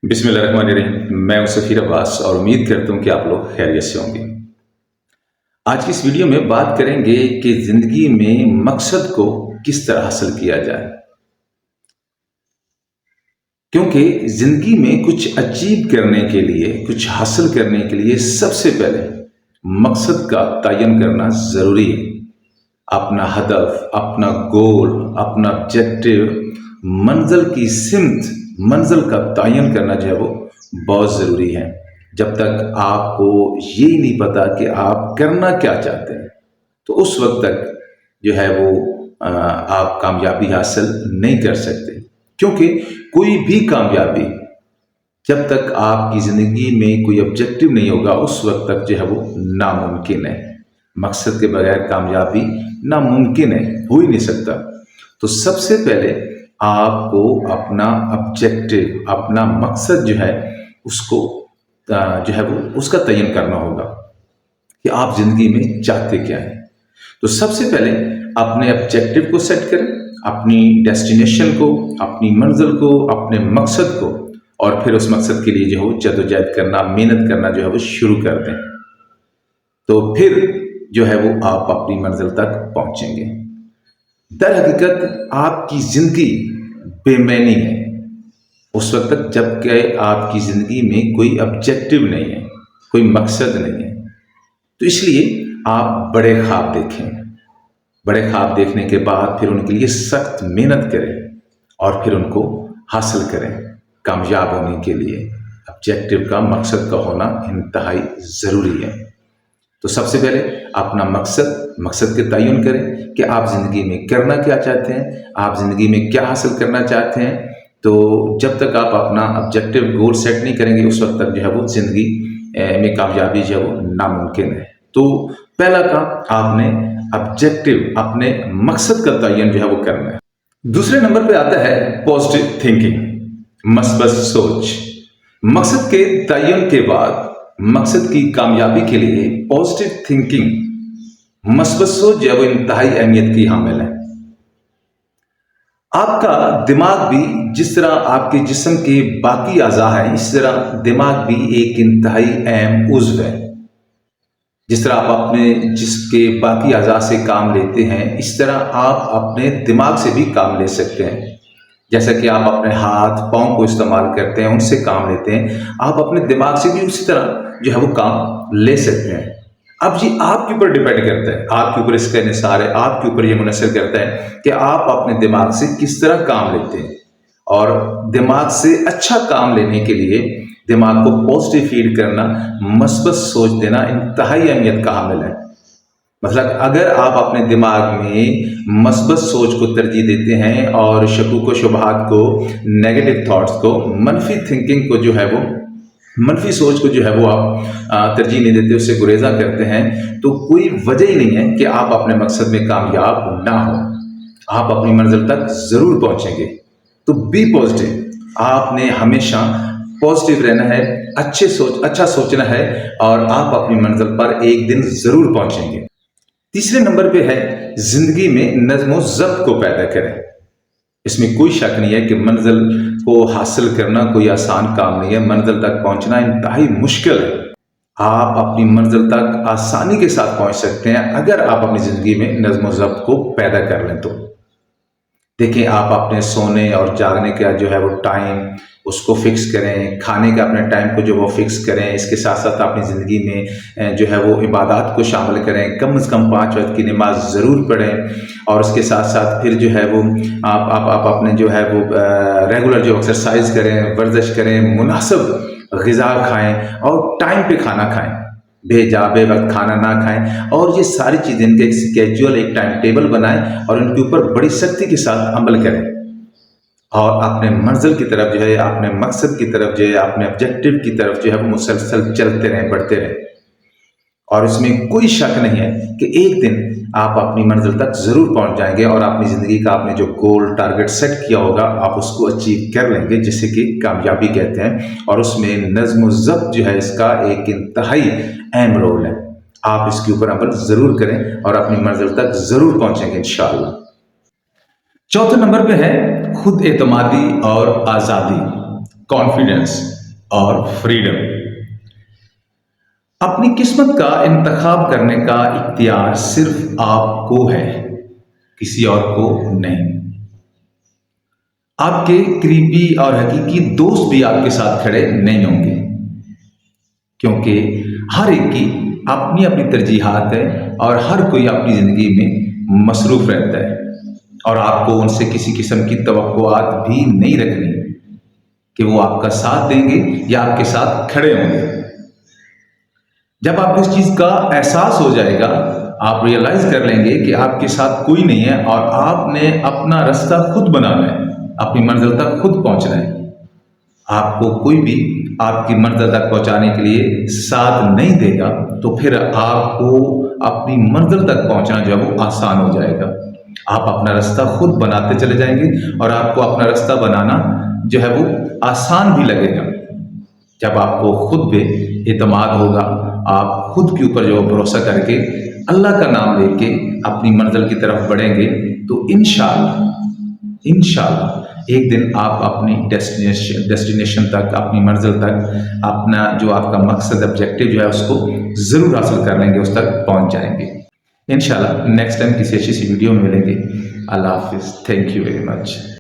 बिस्मिल्लाहिर्रहमानिर्रहीम। मैं हूं सफीर अब्बास और उम्मीद करता हूं कि आप लोग खैरियत से होंगे। आज की इस वीडियो में बात करेंगे कि जिंदगी में मकसद को किस तरह हासिल किया जाए, क्योंकि जिंदगी में कुछ अचीव करने के लिए, कुछ हासिल करने के लिए सबसे पहले मकसद का तयन करना जरूरी है। अपना हदफ, अपना गोल, अपना ऑब्जेक्टिव, मंजिल की सिमत, मंजिल का तयन करना जो है वो बहुत ज़रूरी है। जब तक आपको ये नहीं पता कि आप करना क्या चाहते हैं, तो उस वक्त तक जो है वो आप कामयाबी हासिल नहीं कर सकते। क्योंकि कोई भी कामयाबी, जब तक आपकी ज़िंदगी में कोई ऑब्जेक्टिव नहीं होगा, उस वक्त तक जो है वो नामुमकिन है। मकसद के बगैर कामयाबी नामुमकिन है, हो ही नहीं सकता। तो सबसे पहले आपको अपना ऑब्जेक्टिव, अपना मकसद जो है उसको जो है वो उसका तयन करना होगा कि आप जिंदगी में चाहते क्या हैं। तो सबसे पहले अपने ऑब्जेक्टिव को सेट करें, अपनी डेस्टिनेशन को, अपनी मंजिल को, अपने मकसद को, और फिर उस मकसद के लिए जो है जद्दोजहद करना, मेहनत करना जो है वो शुरू कर दें। तो फिर जो है वो आप अपनी मंजिल तक पहुंचेंगे। दर हकीकत आपकी जिंदगी बेमैनी है उस वक्त तक जबकि आपकी जिंदगी में कोई ऑब्जेक्टिव नहीं है, कोई मकसद नहीं है। तो इसलिए आप बड़े ख्वाब देखें, बड़े ख्वाब देखने के बाद फिर उनके लिए सख्त मेहनत करें और फिर उनको हासिल करें। कामयाब होने के लिए ऑब्जेक्टिव का, मकसद का होना इंतहाई ज़रूरी है। तो सबसे पहले अपना मकसद के तयन करें कि आप ज़िंदगी में करना क्या चाहते हैं, आप ज़िंदगी में क्या हासिल करना चाहते हैं। तो जब तक आप अपना ऑब्जेक्टिव गोल सेट नहीं करेंगे, उस वक्त तक जो है वो ज़िंदगी में कामयाबी जो है वो नामुमकिन है। तो पहला काम आपने ऑब्जेक्टिव, अपने मकसद का तयन जो है वो करना है। दूसरे नंबर पे आता है पॉजिटिव थिंकिंग, मस्बत सोच। मकसद के तयन के बाद मकसद की कामयाबी के लिए पॉजिटिव थिंकिंग, मस्बत सोच जो है वो इंतहाई अहमियत की हामिल है। आपका दिमाग भी जिस तरह आपके जिस्म के बाकी अज़ा हैं, इस तरह दिमाग भी एक इंतहाई अहम उज़्व है। जिस तरह आप अपने जिस्म के बाकी अज़ा से काम लेते हैं, इस तरह आप अपने दिमाग से भी काम ले सकते हैं। जैसा कि आप अपने हाथ पाँव को इस्तेमाल करते हैं, उनसे काम लेते हैं, आप अपने दिमाग से भी उसी तरह जो है वो काम ले सकते हैं। अब ये आपके ऊपर डिपेंड करता है, आपके ऊपर इसका निसार है, आपके ऊपर ये मुनसर करता है कि आप अपने दिमाग से किस तरह काम लेते हैं। और दिमाग से अच्छा काम लेने के लिए दिमाग को पॉजिटिव फीड करना, मस्बत सोच देना इंतहाई अहमियत का हामिल है। मतलब अगर आप अपने दिमाग में मस्बत सोच को तरजीह देते हैं और शकूक व शुबहात को, नेगेटिव थॉट्स को, मनफी थिंकिंग को जो है वो, मनफी सोच को जो है वो आप तरजीह नहीं देते, उससे गुरेजा करते हैं, तो कोई वजह ही नहीं है कि आप अपने मकसद में कामयाब ना हो। आप अपनी मंजिल तक ज़रूर पहुंचेंगे। तो बी पॉजिटिव, आपने हमेशा पॉजिटिव रहना है, अच्छा सोचना है और आप अपनी मंजिल पर एक दिन ज़रूर पहुंचेंगे। तीसरे नंबर पे है जिंदगी में नज़्म व ज़ब्त को पैदा करें। इसमें कोई शक नहीं है कि मंजिल को हासिल करना कोई आसान काम नहीं है, मंजिल तक पहुंचना इंतहाई मुश्किल है। आप अपनी मंजिल तक आसानी के साथ पहुंच सकते हैं अगर आप अपनी जिंदगी में नज़्म व ज़ब्त को पैदा कर लें। तो देखिए, आप अपने सोने और जागने का जो है वो टाइम उसको फिक्स करें, खाने का अपने टाइम को जो वो फिक्स करें। इसके साथ साथ अपनी ज़िंदगी में जो है वो इबादत को शामिल करें, कम से कम 5 वक्त की नमाज ज़रूर पढ़ें। और उसके साथ साथ फिर जो है वो आप अपने जो है वो रेगुलर जो एक्सरसाइज करें, वर्जिश करें, मुनासिब ग़िज़ा खाएँ और टाइम पे खाना खाएँ, बेवक्त खाना ना खाएं। और ये सारी चीज़ें, इनके एक स्केड्यूल, एक टाइम टेबल बनाएं और इनके ऊपर बड़ी सख्ती के साथ अमल करें और अपने मंजिल की तरफ जो है, अपने मकसद की तरफ जो है, अपने ऑब्जेक्टिव की तरफ जो है वो मुसलसल चलते रहें, बढ़ते रहें। और इसमें कोई शक नहीं है कि एक दिन आप अपनी मंजिल तक ज़रूर पहुंच जाएंगे और अपनी ज़िंदगी का आपने जो गोल टारगेट सेट किया होगा, आप उसको अचीव कर लेंगे, जिसे कि कामयाबी कहते हैं। और उसमें नज़्म व ज़ब्त जो है इसका एक इंतहाई अहम रोल है। आप इसके ऊपर अमल ज़रूर करें और अपनी मंजिल तक ज़रूर पहुंचेंगे इंशाअल्लाह। चौथे नंबर पे है खुद एतमादी और आज़ादी। कॉन्फिडेंस और फ्रीडम। अपनी किस्मत का इंतखाब करने का इख्तियार सिर्फ आपको है, किसी और को नहीं। आपके करीबी और हकीकी दोस्त भी आपके साथ खड़े नहीं होंगे, क्योंकि हर एक की अपनी अपनी तरजीहात है और हर कोई अपनी ज़िंदगी में मसरूफ़ रहता है, और आपको उनसे किसी किस्म की तवक्कुआत भी नहीं रखनी कि वो आपका साथ देंगे या आपके साथ खड़े होंगे। जब आपको इस चीज़ का एहसास हो जाएगा, आप रियलाइज़ कर लेंगे कि आपके साथ कोई नहीं है और आपने अपना रास्ता खुद बनाना है, अपनी मंजिल तक खुद पहुंचना है। आपको कोई भी आपकी मंजिल तक पहुंचाने के लिए साथ नहीं देगा, तो फिर आपको अपनी मंजिल तक पहुंचना जो है वो आसान हो जाएगा। आप अपना रास्ता खुद बनाते चले जाएंगे और आपको अपना रास्ता बनाना जो है वो आसान भी लगेगा। जब आपको खुद पे एतमाद होगा, आप खुद के ऊपर जो भरोसा करके अल्लाह का नाम लेके अपनी मंजिल की तरफ बढ़ेंगे, तो इंशाअल्लाह एक दिन आप अपनी डेस्टिनेशन तक, अपनी मंजिल तक, अपना जो आपका मकसद ऑब्जेक्टिव जो है उसको ज़रूर हासिल कर लेंगे, उस तक पहुंच जाएंगे इंशाअल्लाह। नेक्स्ट टाइम किसी अच्छी सी वीडियो में मिलेंगे। अल्लाह हाफिज़। Thank you very much.